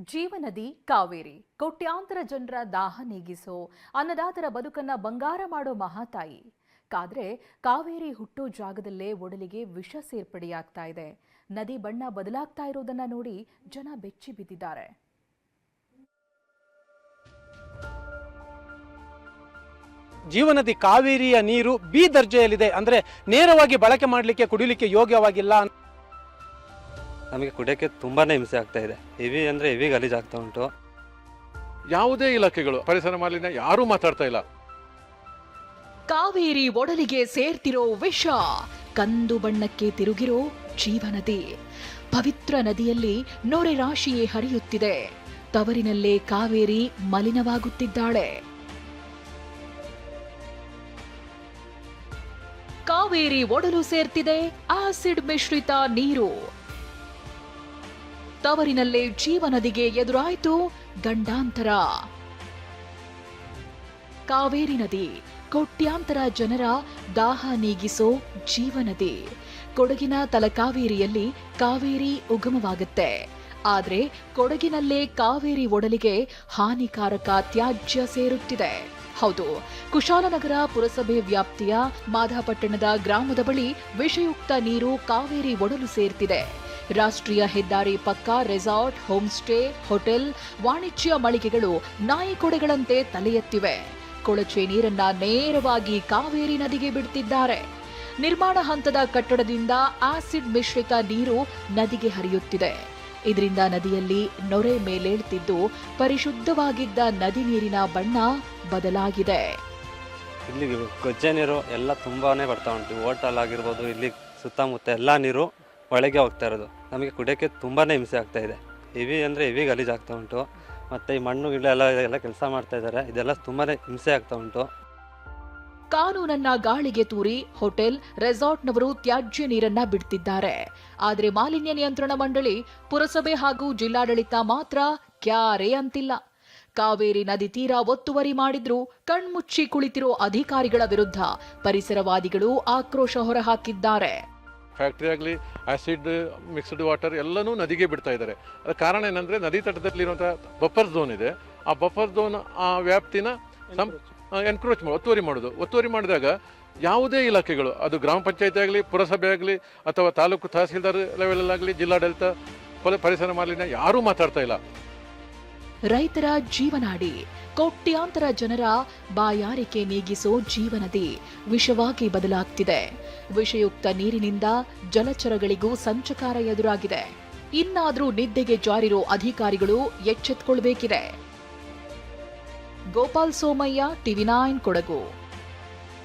ಜೀವನದಿ ಕಾವೇರಿ ಕೋಟ್ಯಾಂತರ ಜನರ ದಾಹ ನೀಗಿಸೋ ಅನ್ನದಾತರ ಬದುಕನ್ನ ಬಂಗಾರ ಮಾಡೋ ಮಹಾತಾಯಿ. ಕಾದ್ರೆ ಕಾವೇರಿ ಹುಟ್ಟೋ ಜಾಗದಲ್ಲೇ ಒಡಲಿಗೆ ವಿಷ ಸೇರ್ಪಡೆಯಾಗ್ತಾ ಇದೆ. ನದಿ ಬಣ್ಣ ಬದಲಾಗ್ತಾ ಇರೋದನ್ನ ನೋಡಿ ಜನ ಬೆಚ್ಚಿ ಬಿದ್ದಿದ್ದಾರೆ. ಜೀವನದಿ ಕಾವೇರಿಯ ನೀರು ಬಿ ದರ್ಜೆಯಲ್ಲಿದೆ, ಅಂದ್ರೆ ನೇರವಾಗಿ ಬಳಕೆ ಮಾಡಲಿಕ್ಕೆ ಕುಡಿಲಿಕ್ಕೆ ಯೋಗ್ಯವಾಗಿಲ್ಲ. ನಮಗೆ ಕುಡಿಯೋಕ್ಕೆ ತುಂಬಾನೇ ಹಿಂಸೆ ಆಗ್ತಾ ಇದೆ. ಹೆವಿ ಅಂದ್ರೆ ಹೆವಿ ಗಲೀಜಾಗ್ತಾ ಉಂಟು. ಯಾವುದೇ ಇಲಾಖೆಗಳು ಪರಿಸರ ಮಾಲಿನ್ಯ ಯಾರೂ ಮಾತಾಡ್ತಾ ಇಲ್ಲ. ಕಾವೇರಿ ಒಡಲಿಗೆ ಸೇರ್ತಿರೋ ವಿಷ, ಕಂದು ಬಣ್ಣಕ್ಕೆ ತಿರುಗಿರೋ ಜೀವನದಿ. ಪವಿತ್ರ ನದಿಯಲ್ಲಿ ನೊರೆ ರಾಶಿಯೇ ಹರಿಯುತ್ತಿದೆ. ತವರಿನಲ್ಲೇ ಕಾವೇರಿ ಮಲಿನವಾಗುತ್ತಿದ್ದಾಳೆ. ಕಾವೇರಿ ಒಡಲು ಸೇರ್ತಿದೆ ಆಸಿಡ್ ಮಿಶ್ರಿತ ನೀರು. ತವರಿನಲ್ಲೇ ಜೀವನದಿಗೆ ಎದುರಾಯಿತು ಗಂಡಾಂತರ. ಕಾವೇರಿ ನದಿ ಕೋಟ್ಯಾಂತರ ಜನರ ದಾಹ ನೀಗಿಸೋ ಜೀವನದಿ. ಕೊಡಗಿನ ತಲಕಾವೇರಿಯಲ್ಲಿ ಕಾವೇರಿ ಉಗಮವಾಗುತ್ತೆ. ಆದ್ರೆ ಕೊಡಗಿನಲ್ಲೇ ಕಾವೇರಿ ಒಡಲಿಗೆ ಹಾನಿಕಾರಕ ತ್ಯಾಜ್ಯ ಸೇರುತ್ತಿದೆ. ಹೌದು, ಕುಶಾಲನಗರ ಪುರಸಭೆ ವ್ಯಾಪ್ತಿಯ ಮಾಧಾಪಟ್ಟಣದ ಗ್ರಾಮದ ಬಳಿ ವಿಷಯುಕ್ತ ನೀರು ಕಾವೇರಿ ಒಡಲು ಸೇರ್ತಿದೆ. ರಾಷ್ಟ್ರೀಯ ಹೆದ್ದಾರಿ ಪಕ್ಕ ರೆಸಾರ್ಟ್, ಹೋಮ್ ಸ್ಟೇ, ಹೋಟೆಲ್, ವಾಣಿಜ್ಯ ಮಳಿಗೆಗಳು ನಾಯಿಕೊಡೆಗಳಂತೆ ತಲೆ ಎತ್ತಿವೆ. ಕೊಳಚೆ ನೀರನ್ನ ನೇರವಾಗಿ ಕಾವೇರಿ ನದಿಗೆ ಬಿಡ್ತಿದ್ದಾರೆ. ನಿರ್ಮಾಣ ಹಂತದ ಕಟ್ಟಡದಿಂದ ಆಸಿಡ್ ಮಿಶ್ರಿತ ನೀರು ನದಿಗೆ ಹರಿಯುತ್ತಿದೆ. ಇದರಿಂದ ನದಿಯಲ್ಲಿ ನೊರೆ ಮೇಲೇಳ್ತಿದ್ದು ಪರಿಶುದ್ಧವಾಗಿದ್ದ ನದಿ ನೀರಿನ ಬಣ್ಣ ಬದಲಾಗಿದೆ. ಇಲ್ಲಿ ಗೊಜ್ಜೆ ನೀರು ಎಲ್ಲ ತುಂಬಾನೇ ಬರ್ತಾ ಉಂಟು. ಹೋಟೆಲ್ ಆಗಿರ್ಬೋದು, ಇಲ್ಲಿ ಸುತ್ತಮುತ್ತ ಎಲ್ಲ ನೀರು ಒಳಗೆ ಹೋಗ್ತಾ ಇರೋದು. ನಮಗೆ ಕುಡಿಯೋಕ್ಕೆ ತುಂಬಾನೇ ಹಿಂಸೆ ಆಗ್ತಾ ಇದೆ. ಹೆವಿ ಅಂದ್ರೆ ಹೆವಿ ಗಲೀಜಾಗ್ತಾ ಉಂಟು. ಮತ್ತೆ ಈ ಮಣ್ಣು ಗಿಡ ಎಲ್ಲ ಕೆಲಸ ಮಾಡ್ತಾ ಇದ್ದಾರೆ. ಇದೆಲ್ಲ ತುಂಬಾನೇ ಹಿಂಸೆ ಆಗ್ತಾ ಉಂಟು. ಕಾನೂನನ್ನ ಗಾಳಿಗೆ ತೂರಿ ಹೋಟೆಲ್, ರೆಸಾರ್ಟ್ನವರು ತ್ಯಾಜ್ಯ ನೀರನ್ನ ಬಿಡ್ತಿದ್ದಾರೆ. ಆದ್ರೆ ಮಾಲಿನ್ಯ ನಿಯಂತ್ರಣ ಮಂಡಳಿ, ಪುರಸಭೆ ಹಾಗೂ ಜಿಲ್ಲಾಡಳಿತ ಮಾತ್ರ ಕ್ಯಾರೆ ಅಂತಿಲ್ಲ. ಕಾವೇರಿ ನದಿ ತೀರ ಒತ್ತುವರಿ ಮಾಡಿದ್ರು ಕಣ್ಮುಚ್ಚಿ ಕುಳಿತಿರೋ ಅಧಿಕಾರಿಗಳ ವಿರುದ್ಧ ಪರಿಸರವಾದಿಗಳು ಆಕ್ರೋಶ ಹೊರಹಾಕಿದ್ದಾರೆ. ಫ್ಯಾಕ್ಟ್ರಿ ಆಗಲಿ, ಆಸಿಡ್ ಮಿಕ್ಸ್ಡ್ ವಾಟರ್ ಎಲ್ಲನೂ ನದಿಗೆ ಬಿಡ್ತಾ ಇದ್ದಾರೆ. ಅದರ ಕಾರಣ ಏನಂದ್ರೆ ನದಿ ತಟದಲ್ಲಿರುವಂತಹ ಬಫರ್ ಝೋನ್ ಇದೆ. ಆ ಬಫರ್ ಝೋನ್ ಆ ವ್ಯಾಪ್ತಿನ ಎನ್ಕ್ರೋಚ್ ಒತ್ತುವರಿ ಮಾಡಿದಾಗ ಯಾವುದೇ ಇಲಾಖೆಗಳು, ಅದು ಗ್ರಾಮ ಪಂಚಾಯತಿ ಆಗಲಿ, ಪುರಸಭೆ ಆಗಲಿ, ಅಥವಾ ತಾಲೂಕು ತಹಸೀಲ್ದಾರ್ ಲೆವೆಲಲ್ಲಾಗಲಿ, ಜಿಲ್ಲಾಡಳಿತ, ಪರಿಸರ ಮಾಲಿನ್ಯ ಯಾರೂ ಮಾತಾಡ್ತಾ ಇಲ್ಲ. ರೈತರ ಜೀವನಾಡಿ, ಕೋಟ್ಯಾಂತರ ಜನರ ಬಾಯಾರಿಕೆ ನೀಗಿಸೋ ಜೀವನದಿ ವಿಷವಾಗಿ ಬದಲಾಗ್ತಿದೆ. ವಿಷಯುಕ್ತ ನೀರಿನಿಂದ ಜಲಚರಗಳಿಗೂ ಸಂಚಕಾರ ಎದುರಾಗಿದೆ. ಇನ್ನಾದ್ರೂ ನಿದ್ದೆಗೆ ಜಾರಿರೋ ಅಧಿಕಾರಿಗಳು ಎಚ್ಚೆತ್ತುಕೊಳ್ಬೇಕಿದೆ. ಗೋಪಾಲ್ ಸೋಮಯ್ಯ, ಟಿವಿ9 ಕೊಡಗು.